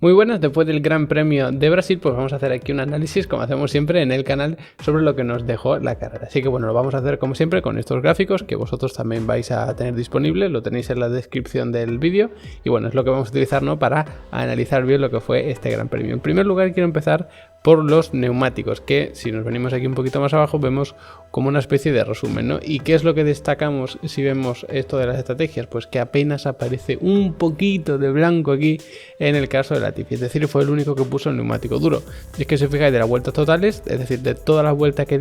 Muy buenas, después del Gran Premio de Brasil, pues vamos a hacer aquí un análisis, como hacemos siempre en el canal, sobre lo que nos dejó la carrera. Así que bueno, lo vamos a hacer como siempre con estos gráficos que vosotros también vais a tener disponibles, lo tenéis en la descripción del vídeo y bueno, es lo que vamos a utilizar, ¿no?, para analizar bien lo que fue este Gran Premio. En primer lugar, quiero empezar por los neumáticos, que si nos venimos aquí un poquito más abajo vemos como una especie de resumen, ¿no? ¿Y qué es lo que destacamos si vemos esto de las estrategias? Pues que apenas aparece un poquito de blanco aquí en el caso de Latifi, es decir, fue el único que puso el neumático duro. Y es que si os fijáis de las vueltas totales, es decir, de todas las vueltas que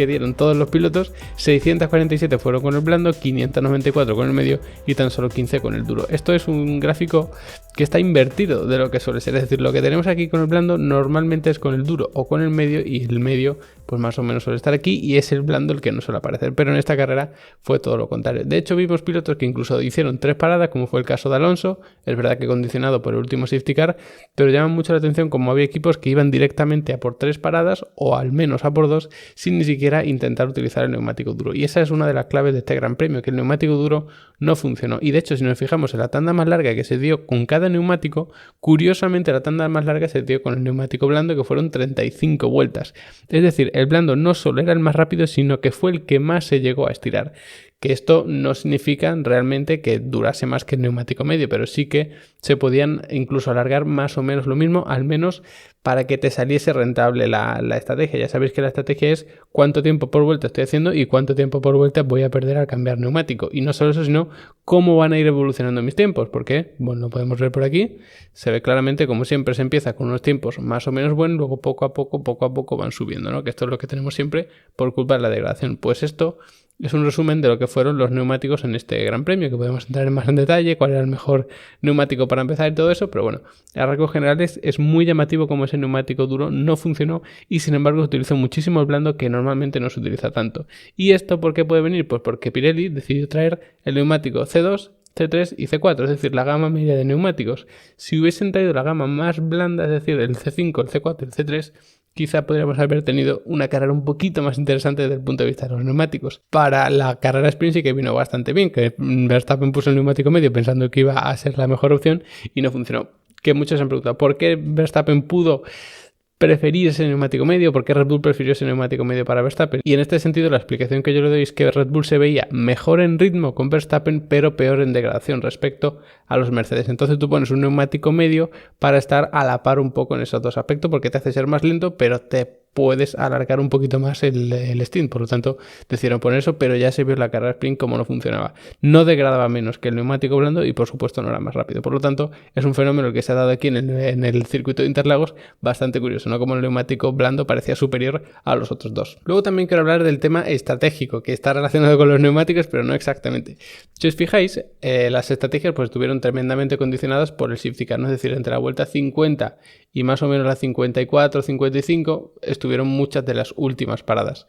dieron todos los pilotos, 647 fueron con el blando, 594 con el medio y tan solo 15 con el duro. Esto es un gráfico que está invertido de lo que suele ser, es decir, lo que tenemos aquí con el blando normalmente es con el duro o con el medio, y el medio pues más o menos suele estar aquí y es el blando el que no suele aparecer, pero en esta carrera fue todo lo contrario. De hecho, vimos pilotos que incluso hicieron 3 paradas, como fue el caso de Alonso, es verdad que condicionado por el último safety car, pero llama mucho la atención como había equipos que iban directamente a por 3 paradas o al menos a por 2 sin ni siquiera intentar utilizar el neumático duro, y esa es una de las claves de este Gran Premio, que el neumático duro no funcionó. Y de hecho, si nos fijamos en la tanda más larga que se dio con cada neumático, curiosamente la tanda más larga se dio con el neumático blando, que fueron 35 vueltas. Es decir, el blando no solo era el más rápido, sino que fue el que más se llegó a estirar. Que esto no significa realmente que durase más que el neumático medio, pero sí que se podían incluso alargar más o menos lo mismo, al menos para que te saliese rentable la estrategia. Ya sabéis que la estrategia es cuánto tiempo por vuelta estoy haciendo y cuánto tiempo por vuelta voy a perder al cambiar neumático. Y no solo eso, sino cómo van a ir evolucionando mis tiempos, porque, bueno, lo podemos ver por aquí, se ve claramente como siempre se empieza con unos tiempos más o menos buenos, luego poco a poco van subiendo, ¿no? Que esto es lo que tenemos siempre por culpa de la degradación. Pues esto es un resumen de lo que fueron los neumáticos en este Gran Premio, que podemos entrar más en detalle, cuál era el mejor neumático para empezar y todo eso, pero bueno, a rasgos generales es muy llamativo como ese neumático duro no funcionó y sin embargo se utilizó muchísimo el blando, que normalmente no se utiliza tanto. ¿Y esto por qué puede venir? Pues porque Pirelli decidió traer el neumático C2, C3 y C4, es decir, la gama media de neumáticos. Si hubiesen traído la gama más blanda, es decir, el C5, el C4 y el C3, quizá podríamos haber tenido una carrera un poquito más interesante desde el punto de vista de los neumáticos. Para la carrera sprint sí que vino bastante bien, que Verstappen puso el neumático medio pensando que iba a ser la mejor opción y no funcionó. Que muchos se han preguntado, ¿por qué Verstappen pudo preferir ese neumático medio? ¿Por qué Red Bull prefirió ese neumático medio para Verstappen? Y en este sentido la explicación que yo le doy es que Red Bull se veía mejor en ritmo con Verstappen, pero peor en degradación respecto a los Mercedes. Entonces tú pones un neumático medio para estar a la par un poco en esos dos aspectos, porque te hace ser más lento, pero te puedes alargar un poquito más el stint. Por lo tanto, decidieron poner eso, pero ya se vio en la carrera sprint cómo no funcionaba. No degradaba menos que el neumático blando y por supuesto no era más rápido. Por lo tanto, es un fenómeno que se ha dado aquí en el circuito de Interlagos bastante curioso, ¿no? Como el neumático blando parecía superior a los otros dos. Luego también quiero hablar del tema estratégico, que está relacionado con los neumáticos, pero no exactamente. Si os fijáis, las estrategias pues estuvieron tremendamente condicionadas por el safety car, ¿no? Es decir, entre la vuelta 50 y más o menos la 54 55 estuvieron muchas de las últimas paradas.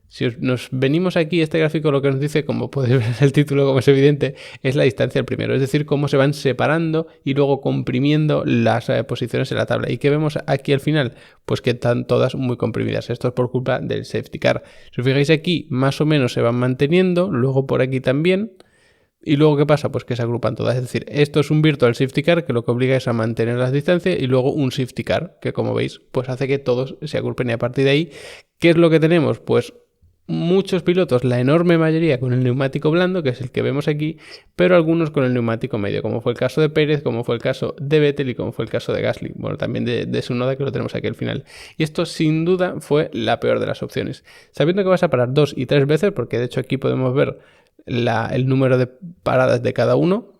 Si nos venimos aquí, este gráfico lo que nos dice, como podéis ver en el título, como es evidente, es la distancia al primero, es decir, cómo se van separando y luego comprimiendo las posiciones en la tabla. ¿Y qué vemos aquí al final? Pues que están todas muy comprimidas. Esto es por culpa del safety car. Si os fijáis aquí, más o menos se van manteniendo, luego por aquí también. ¿Y luego qué pasa? Pues que se agrupan todas. Es decir, esto es un virtual safety car que lo que obliga es a mantener las distancias, y luego un safety car que, como veis, pues hace que todos se agrupen, y a partir de ahí, ¿qué es lo que tenemos? Pues muchos pilotos, la enorme mayoría con el neumático blando, que es el que vemos aquí, pero algunos con el neumático medio, como fue el caso de Pérez, como fue el caso de Vettel y como fue el caso de Gasly. Bueno, también de Tsunoda, que lo tenemos aquí al final. Y esto sin duda fue la peor de las opciones. Sabiendo que vas a parar 2 y 3 veces, porque de hecho aquí podemos ver el número de paradas de cada uno.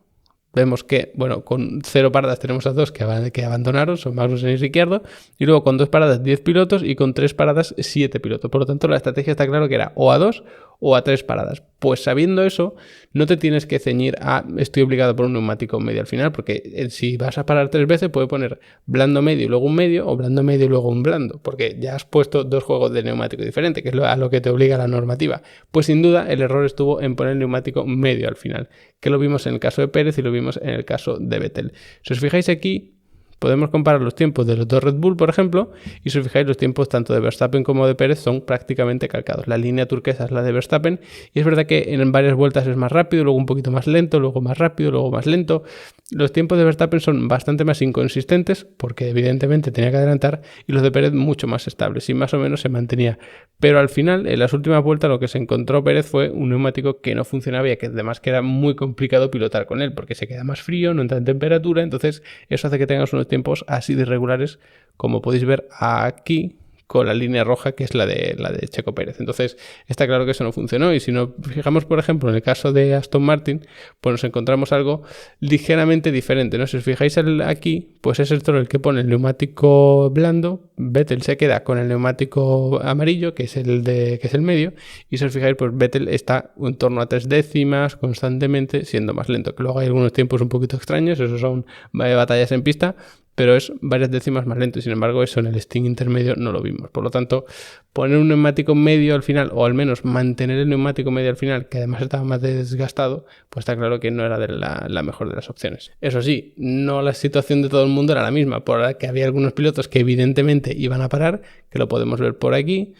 Vemos que, bueno, con 0 paradas tenemos a 2 que abandonaron, son Magnussen y Ricciardo, y luego con 2 paradas 10 pilotos y con 3 paradas 7 pilotos. Por lo tanto, la estrategia está claro que era o a 2 o a 3 paradas. Pues sabiendo eso, no te tienes que ceñir a estoy obligado por un neumático medio al final, porque si vas a parar 3 veces puedes poner blando medio y luego un medio, o blando medio y luego un blando, porque ya has puesto 2 juegos de neumático diferente, que es a lo que te obliga la normativa. Pues sin duda el error estuvo en poner el neumático medio al final, que lo vimos en el caso de Pérez y lo vimos en el caso de Vettel. Si os fijáis aquí, podemos comparar los tiempos de los dos Red Bull, por ejemplo, y si os fijáis, los tiempos tanto de Verstappen como de Pérez son prácticamente calcados. La línea turquesa es la de Verstappen y es verdad que en varias vueltas es más rápido, luego un poquito más lento, luego más rápido, luego más lento. Los tiempos de Verstappen son bastante más inconsistentes porque evidentemente tenía que adelantar, y los de Pérez mucho más estables y más o menos se mantenía. Pero al final, en las últimas vueltas, lo que se encontró Pérez fue un neumático que no funcionaba y que además que era muy complicado pilotar con él porque se queda más frío, no entra en temperatura, entonces eso hace que tengas unos tiempos así de irregulares, como podéis ver aquí con la línea roja, que es la de Checo Pérez. Entonces está claro que eso no funcionó, y si nos fijamos, por ejemplo, en el caso de Aston Martin, pues nos encontramos algo ligeramente diferente, ¿no? Si os fijáis aquí, pues es el que pone el neumático blando, Vettel se queda con el neumático amarillo, que es el medio, y si os fijáis, pues Vettel está en torno a 3 décimas constantemente, siendo más lento, que luego hay algunos tiempos un poquito extraños, esos son batallas en pista, pero es varias décimas más lento, y sin embargo eso en el stint intermedio no lo vimos. Por lo tanto, poner un neumático medio al final, o al menos mantener el neumático medio al final, que además estaba más desgastado, pues está claro que no era la mejor de las opciones. Eso sí, no la situación de todo el mundo era la misma, por que había algunos pilotos que evidentemente iban a parar, que lo podemos ver por aquí,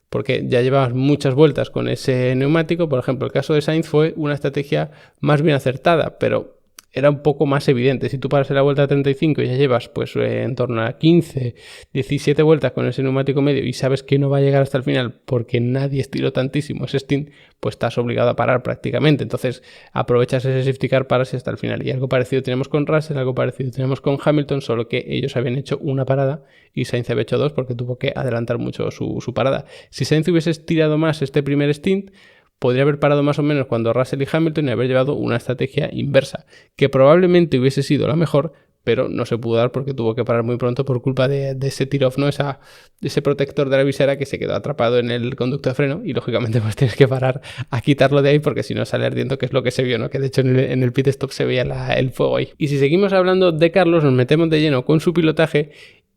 porque ya llevabas muchas vueltas con ese neumático. Por ejemplo, el caso de Sainz fue una estrategia más bien acertada, pero era un poco más evidente. Si tú paras en la vuelta 35 y ya llevas pues en torno a 15, 17 vueltas con ese neumático medio y sabes que no va a llegar hasta el final porque nadie estiró tantísimo ese stint, pues estás obligado a parar prácticamente. Entonces aprovechas ese safety car, paras hasta el final. Y algo parecido tenemos con Russell, algo parecido tenemos con Hamilton, solo que ellos habían hecho una parada y Sainz había hecho 2 porque tuvo que adelantar mucho su parada. Si Sainz hubiese estirado más este primer stint, podría haber parado más o menos cuando Russell y Hamilton y haber llevado una estrategia inversa, que probablemente hubiese sido la mejor, pero no se pudo dar porque tuvo que parar muy pronto por culpa de ese tiro-off, ¿no? Ese protector de la visera que se quedó atrapado en el conducto de freno, y lógicamente pues tienes que parar a quitarlo de ahí porque si no sale ardiendo, que es lo que se vio, ¿no? Que de hecho en el pit stop se veía el fuego ahí. Y si seguimos hablando de Carlos, nos metemos de lleno con su pilotaje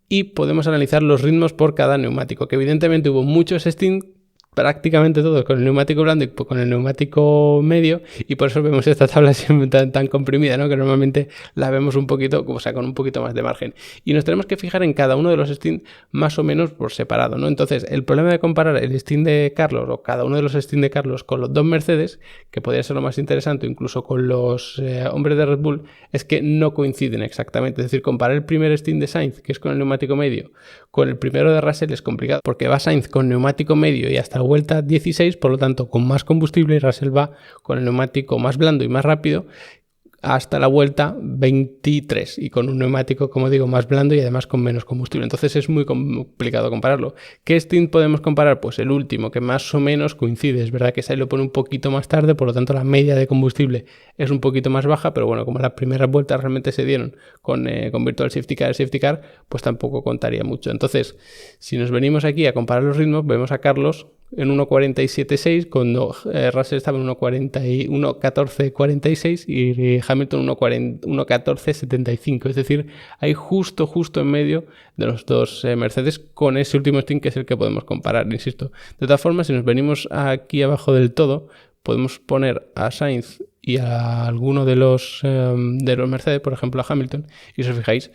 y podemos analizar los ritmos por cada neumático, que evidentemente hubo muchos stints, prácticamente todos con el neumático blando y con el neumático medio, y por eso vemos esta tabla siempre tan comprimida, ¿no? Que normalmente la vemos un poquito, o sea, con un poquito más de margen, y nos tenemos que fijar en cada uno de los stints más o menos por separado, ¿no? Entonces el problema de comparar el stint de Carlos o cada uno de los stints de Carlos con los dos Mercedes, que podría ser lo más interesante, incluso con los hombres de Red Bull, es que no coinciden exactamente. Es decir, comparar el primer stint de Sainz, que es con el neumático medio, con el primero de Russell es complicado, porque va Sainz con neumático medio y hasta la vuelta 16, por lo tanto con más combustible, y Russell va con el neumático más blando y más rápido hasta la vuelta 23 y con un neumático, como digo, más blando y además con menos combustible. Entonces es muy complicado compararlo. ¿Qué stint podemos comparar? Pues el último, que más o menos coincide. Es verdad que Sainz lo pone un poquito más tarde, por lo tanto la media de combustible es un poquito más baja, pero bueno, como las primeras vueltas realmente se dieron con Virtual Safety Car, pues tampoco contaría mucho. Entonces, si nos venimos aquí a comparar los ritmos, vemos a Carlos en 1.47.6, cuando Russell estaba en 1.14.46 y Hamilton 1.14.75. Es decir, hay justo en medio de los dos Mercedes con ese último stint, que es el que podemos comparar, insisto. De todas formas, si nos venimos aquí abajo del todo, podemos poner a Sainz y a alguno de los Mercedes, por ejemplo a Hamilton, y si os fijáis,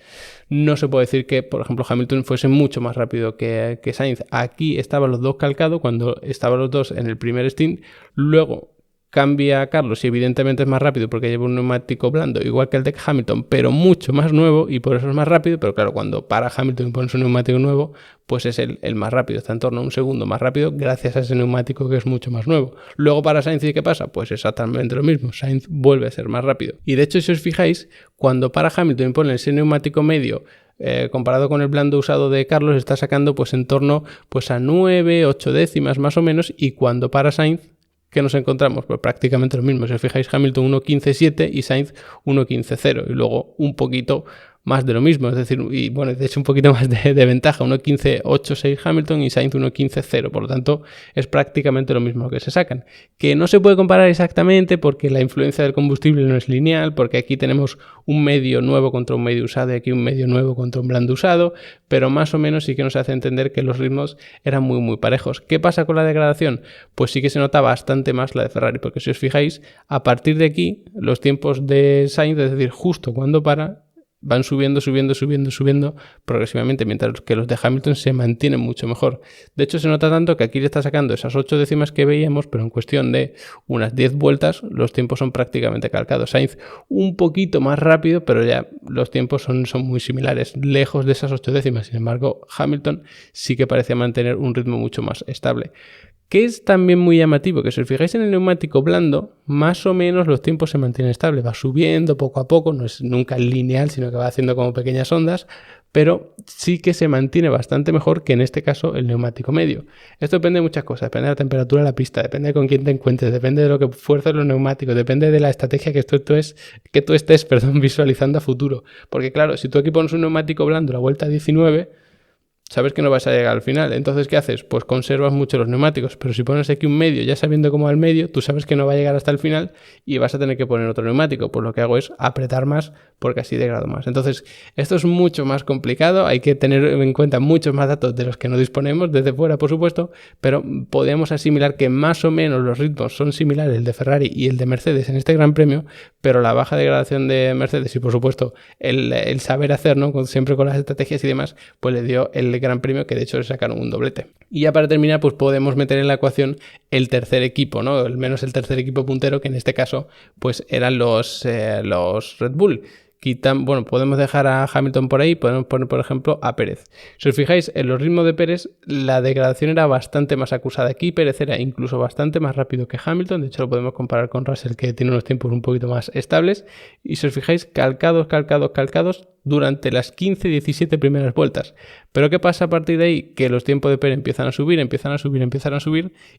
no se puede decir que, por ejemplo, Hamilton fuese mucho más rápido que Sainz. Aquí estaban los dos calcados cuando estaban los dos en el primer stint, luego cambia a Carlos y evidentemente es más rápido porque lleva un neumático blando igual que el de Hamilton, pero mucho más nuevo, y por eso es más rápido. Pero claro, cuando para Hamilton y pone su neumático nuevo, pues es el más rápido, está en torno a un segundo más rápido gracias a ese neumático que es mucho más nuevo. Luego para Sainz, ¿y qué pasa? Pues exactamente lo mismo, Sainz vuelve a ser más rápido. Y de hecho, si os fijáis, cuando para Hamilton y pone ese neumático medio, comparado con el blando usado de Carlos, está sacando pues en torno pues a 9, 8 décimas más o menos, y cuando para Sainz, ¿qué nos encontramos? Pues prácticamente lo mismo. Si os fijáis, Hamilton 1.15.7 y Sainz 1.15.0, y luego un poquito más de lo mismo, es decir, y bueno, de hecho un poquito más de ventaja, 1.15.8.6 Hamilton y Sainz 1.15.0, por lo tanto es prácticamente lo mismo que se sacan. Que no se puede comparar exactamente porque la influencia del combustible no es lineal, porque aquí tenemos un medio nuevo contra un medio usado y aquí un medio nuevo contra un blando usado, pero más o menos sí que nos hace entender que los ritmos eran muy parejos. ¿Qué pasa con la degradación? Pues sí que se nota bastante más la de Ferrari, porque si os fijáis, a partir de aquí los tiempos de Sainz, es decir, justo cuando para, van subiendo progresivamente, mientras que los de Hamilton se mantienen mucho mejor. De hecho, se nota tanto que aquí le está sacando esas 8 décimas que veíamos, pero en cuestión de unas 10 vueltas los tiempos son prácticamente calcados. Sainz un poquito más rápido, pero ya los tiempos son muy similares, lejos de esas 8 décimas. Sin embargo, Hamilton sí que parece mantener un ritmo mucho más estable. Que es también muy llamativo, que si os fijáis en el neumático blando, más o menos los tiempos se mantienen estables, va subiendo poco a poco, no es nunca lineal, sino que va haciendo como pequeñas ondas, pero sí que se mantiene bastante mejor que en este caso el neumático medio. Esto depende de muchas cosas, depende de la temperatura de la pista, depende de con quién te encuentres, depende de lo que fuerces los neumáticos, depende de la estrategia que tú estés visualizando a futuro. Porque claro, si tú aquí pones un neumático blando la vuelta 19, sabes que no vas a llegar al final. Entonces, ¿qué haces? Pues conservas mucho los neumáticos. Pero si pones aquí un medio, ya sabiendo cómo va el medio, tú sabes que no va a llegar hasta el final y vas a tener que poner otro neumático. Pues lo que hago es apretar más porque así degrado más. Entonces, esto es mucho más complicado. Hay que tener en cuenta muchos más datos de los que no disponemos, desde fuera, por supuesto, pero podemos asimilar que más o menos los ritmos son similares, el de Ferrari y el de Mercedes en este Gran Premio, pero la baja degradación de Mercedes y, por supuesto, el saber hacer, ¿no? Siempre con las estrategias y demás, pues le dio el Gran Premio, que de hecho le sacaron un doblete. Y ya para terminar, pues podemos meter en la ecuación el tercer equipo, ¿no? Al menos el tercer equipo puntero, que en este caso pues eran los Red Bull. Bueno, podemos dejar a Hamilton por ahí, podemos poner por ejemplo a Pérez. Si os fijáis en los ritmos de Pérez, la degradación era bastante más acusada. Aquí Pérez era incluso bastante más rápido que Hamilton, de hecho lo podemos comparar con Russell, que tiene unos tiempos un poquito más estables, y si os fijáis, calcados durante las 15-17 primeras vueltas. Pero ¿qué pasa a partir de ahí? Que los tiempos de Pérez empiezan a subir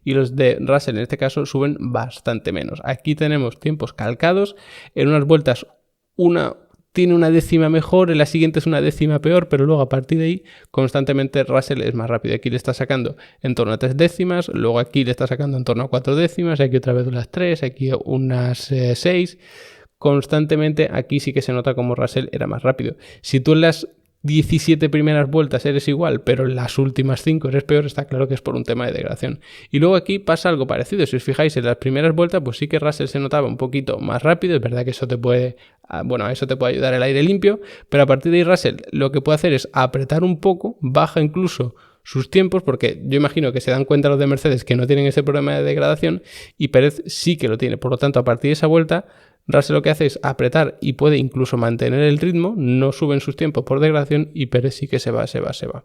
y los de Russell en este caso suben bastante menos. Aquí tenemos tiempos calcados, en unas vueltas tiene una décima mejor, en la siguiente es una décima peor, pero luego a partir de ahí constantemente Russell es más rápido. Aquí le está sacando en torno a 3 décimas, luego aquí le está sacando en torno a 4 décimas, aquí otra vez unas 3, aquí unas 6. Constantemente aquí sí que se nota como Russell era más rápido. Si tú en las 17 primeras vueltas eres igual, pero en las últimas 5 eres peor, está claro que es por un tema de degradación. Y luego aquí pasa algo parecido. Si os fijáis en las primeras vueltas, pues sí que Russell se notaba un poquito más rápido. Es verdad que eso te puede ayudar el aire limpio, pero a partir de ahí Russell lo que puede hacer es apretar un poco, baja incluso sus tiempos, porque yo imagino que se dan cuenta los de Mercedes que no tienen ese problema de degradación y Pérez sí que lo tiene. Por lo tanto, a partir de esa vuelta, Russell lo que hace es apretar y puede incluso mantener el ritmo, no suben sus tiempos por degradación y Pérez sí que se va.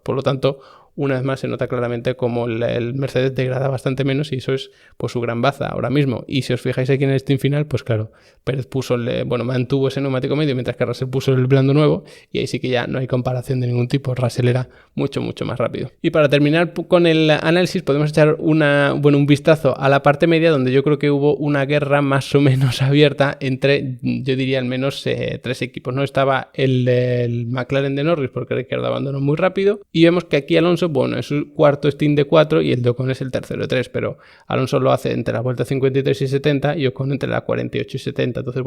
Por lo tanto, una vez más se nota claramente como el Mercedes degrada bastante menos y eso es pues su gran baza ahora mismo. Y si os fijáis aquí en el stint final, pues claro, Pérez mantuvo ese neumático medio mientras que Russell puso el blando nuevo y ahí sí que ya no hay comparación de ningún tipo. Russell era mucho más rápido. Y para terminar con el análisis podemos echar un vistazo a la parte media, donde yo creo que hubo una guerra más o menos abierta entre, yo diría al menos 3 equipos, ¿no? Estaba el McLaren de Norris, porque Ricciardo abandonó muy rápido, y vemos que aquí Alonso, es su cuarto stint de 4 y el de Ocon es el tercero de 3, pero Alonso lo hace entre la vuelta 53 y 70 y Ocon entre la 48 y 70. Entonces,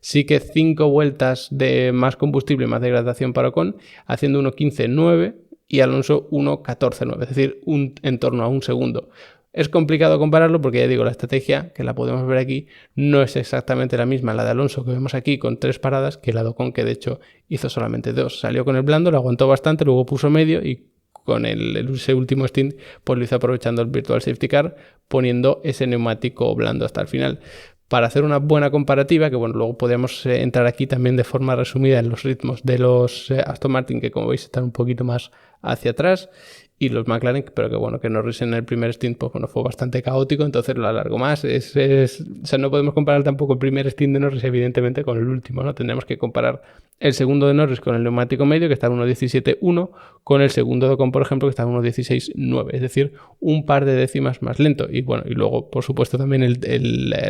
sí que 5 vueltas de más combustible, más degradación para Ocon, haciendo 1.15.9 y Alonso 1.14.9, es decir, en torno a un segundo. Es complicado compararlo porque ya digo, la estrategia, que la podemos ver aquí, no es exactamente la misma, la de Alonso que vemos aquí con 3 paradas, que la de Ocon, que de hecho hizo solamente 2. Salió con el blando, lo aguantó bastante, luego puso medio y con ese último stint pues lo hizo aprovechando el Virtual Safety Car, poniendo ese neumático blando hasta el final. Para hacer una buena comparativa, que luego podemos entrar aquí también de forma resumida en los ritmos de los Aston Martin, que como veis están un poquito más hacia atrás, y los McLaren, pero que Norris en el primer stint fue bastante caótico, entonces lo alargo más. No podemos comparar tampoco el primer stint de Norris evidentemente con el último, ¿no? Tendremos que comparar el segundo de Norris con el neumático medio, que está en 1.17.1, con el segundo de Ocon, por ejemplo, que está en 1.16.9, es decir, un par de décimas más lento. Y luego, por supuesto, también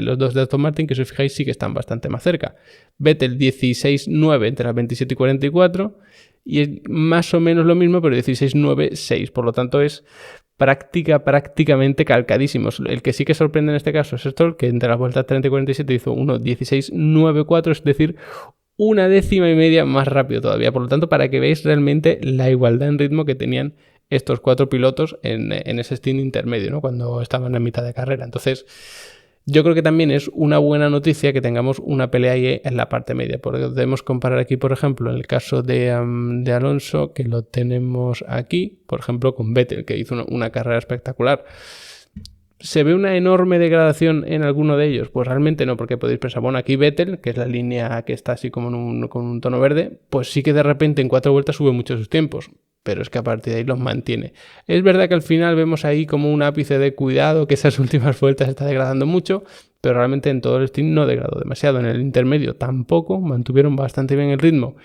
los dos de Aston Martin, que si os fijáis sí que están bastante más cerca. Vettel 16.9 entre las 27 y 44, y es más o menos lo mismo, pero 16.9.6, por lo tanto es prácticamente calcadísimos. El que sí que sorprende en este caso es Stroll, que entre las vueltas 30 y 47 hizo 1.16.9.4, es decir, una décima y media más rápido todavía. Por lo tanto, para que veáis realmente la igualdad en ritmo que tenían estos 4 pilotos en ese stint intermedio, ¿no? Cuando estaban en mitad de carrera. Entonces, Yo creo que también es una buena noticia que tengamos una pelea ahí en la parte media, porque debemos comparar aquí, por ejemplo, en el caso de Alonso, que lo tenemos aquí, por ejemplo, con Vettel, que hizo una carrera espectacular. ¿Se ve una enorme degradación en alguno de ellos? Pues realmente no, porque podéis pensar, bueno, aquí Vettel, que es la línea que está así como con un tono verde, pues sí que de repente en 4 vueltas sube mucho sus tiempos, pero es que a partir de ahí los mantiene. Es verdad que al final vemos ahí como un ápice de cuidado, que esas últimas vueltas está degradando mucho, pero realmente en todo el stint no degradó demasiado. En el intermedio tampoco, mantuvieron bastante bien el ritmo.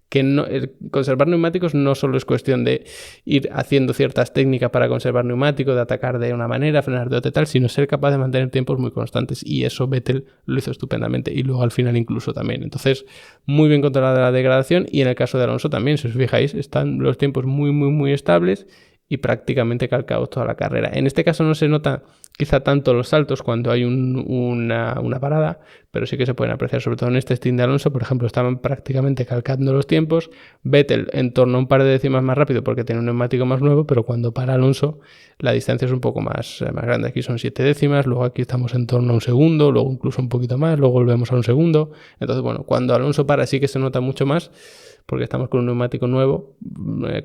Que conservar neumáticos no solo es cuestión de ir haciendo ciertas técnicas para conservar neumáticos, de atacar de una manera, frenar de otra y tal, sino ser capaz de mantener tiempos muy constantes, y eso Vettel lo hizo estupendamente, y luego al final incluso también. Entonces, muy bien controlada la degradación, y en el caso de Alonso también, si os fijáis, están los tiempos muy estables y prácticamente calcados toda la carrera. En este caso no se nota quizá tanto los saltos cuando hay una parada, pero sí que se pueden apreciar, sobre todo en este stint de Alonso, por ejemplo, estaban prácticamente calcando los tiempos. Vettel en torno a un par de décimas más rápido porque tiene un neumático más nuevo, pero cuando para Alonso la distancia es un poco más grande. Aquí son 7 décimas, luego aquí estamos en torno a un segundo, luego incluso un poquito más, luego volvemos a un segundo. Entonces, bueno, cuando Alonso para sí que se nota mucho más, porque estamos con un neumático nuevo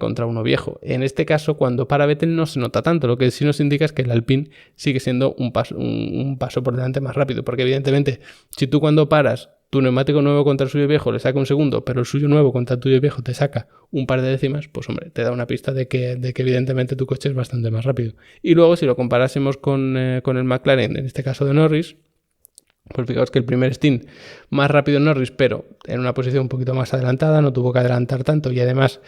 contra uno viejo. En este caso, cuando para Vettel no se nota tanto, lo que sí nos indica es que el Alpine sigue siendo un paso por delante más rápido, porque evidentemente, si tú cuando paras tu neumático nuevo contra el suyo viejo le saca un segundo, pero el suyo nuevo contra el tuyo viejo te saca un par de décimas, pues hombre, te da una pista de que evidentemente tu coche es bastante más rápido. Y luego, si lo comparásemos con el McLaren, en este caso de Norris, pues fijaos que el primer stint más rápido Norris, pero en una posición un poquito más adelantada, no tuvo que adelantar tanto, y además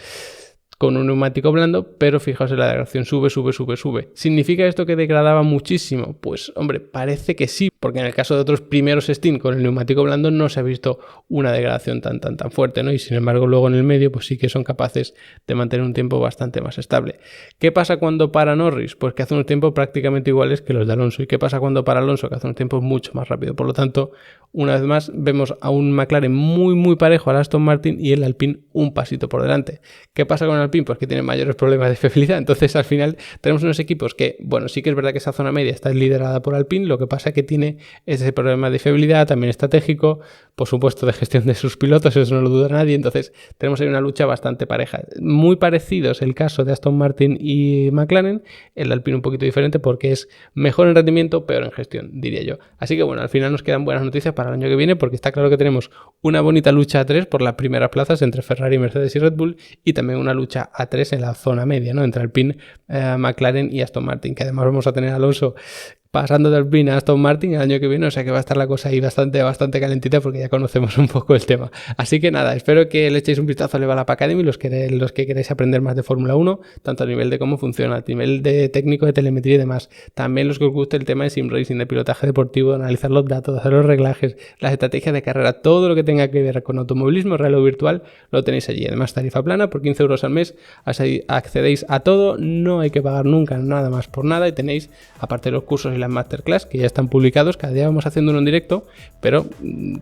con un neumático blando, pero fijaos en la degradación, sube. ¿Significa esto que degradaba muchísimo? Pues hombre, parece que sí, porque en el caso de otros primeros stint con el neumático blando no se ha visto una degradación tan fuerte, ¿no? Y sin embargo luego en el medio pues sí que son capaces de mantener un tiempo bastante más estable. ¿Qué pasa cuando para Norris? Pues que hace unos tiempos prácticamente iguales que los de Alonso. ¿Y qué pasa cuando para Alonso? Que hace unos tiempos mucho más rápido. Por lo tanto, una vez más vemos a un McLaren muy parejo al Aston Martin y el Alpine un pasito por delante. ¿Qué pasa con el Alpine? Pues que tiene mayores problemas de fiabilidad. Entonces al final tenemos unos equipos que, bueno, sí que es verdad que esa zona media está liderada por Alpine, lo que pasa es que tiene ese problema de fiabilidad, también estratégico, por supuesto de gestión de sus pilotos, eso no lo duda nadie. Entonces tenemos ahí una lucha bastante pareja. Muy parecido es el caso de Aston Martin y McLaren, el Alpine un poquito diferente porque es mejor en rendimiento, peor en gestión, diría yo. Así que bueno, al final nos quedan buenas noticias para el año que viene, porque está claro que tenemos una bonita lucha a 3 por las primeras plazas entre Ferrari, Mercedes y Red Bull, y también una lucha a 3 en la zona media, ¿no? Entre Alpine, McLaren y Aston Martin, que además vamos a tener a Alonso pasando del Alpine a Aston Martin el año que viene, o sea que va a estar la cosa ahí bastante calentita, porque ya conocemos un poco el tema. Así que nada, espero que le echéis un vistazo a Level Up Academy, los que queréis aprender más de Fórmula 1, tanto a nivel de cómo funciona, a nivel de técnico, de telemetría y demás. También los que os guste el tema de sim racing, de pilotaje deportivo, de analizar los datos, de hacer los reglajes, las estrategias de carrera, todo lo que tenga que ver con automovilismo real o virtual, lo tenéis allí. Además, tarifa plana, por 15 euros al mes, así accedéis a todo, no hay que pagar nunca nada más por nada, y tenéis, aparte de los cursos y las masterclass que ya están publicados, cada día vamos haciendo uno en directo, pero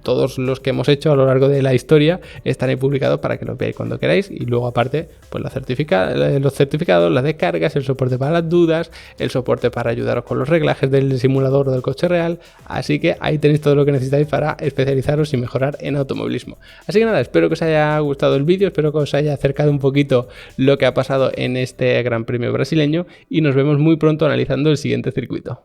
todos los que hemos hecho a lo largo de la historia están ahí publicados para que los veáis cuando queráis. Y luego aparte pues los certificados, las descargas, el soporte para las dudas, el soporte para ayudaros con los reglajes del simulador o del coche real. Así que ahí tenéis todo lo que necesitáis para especializaros y mejorar en automovilismo. Así que nada, espero que os haya gustado el vídeo, espero que os haya acercado un poquito lo que ha pasado en este Gran Premio brasileño, y nos vemos muy pronto analizando el siguiente circuito.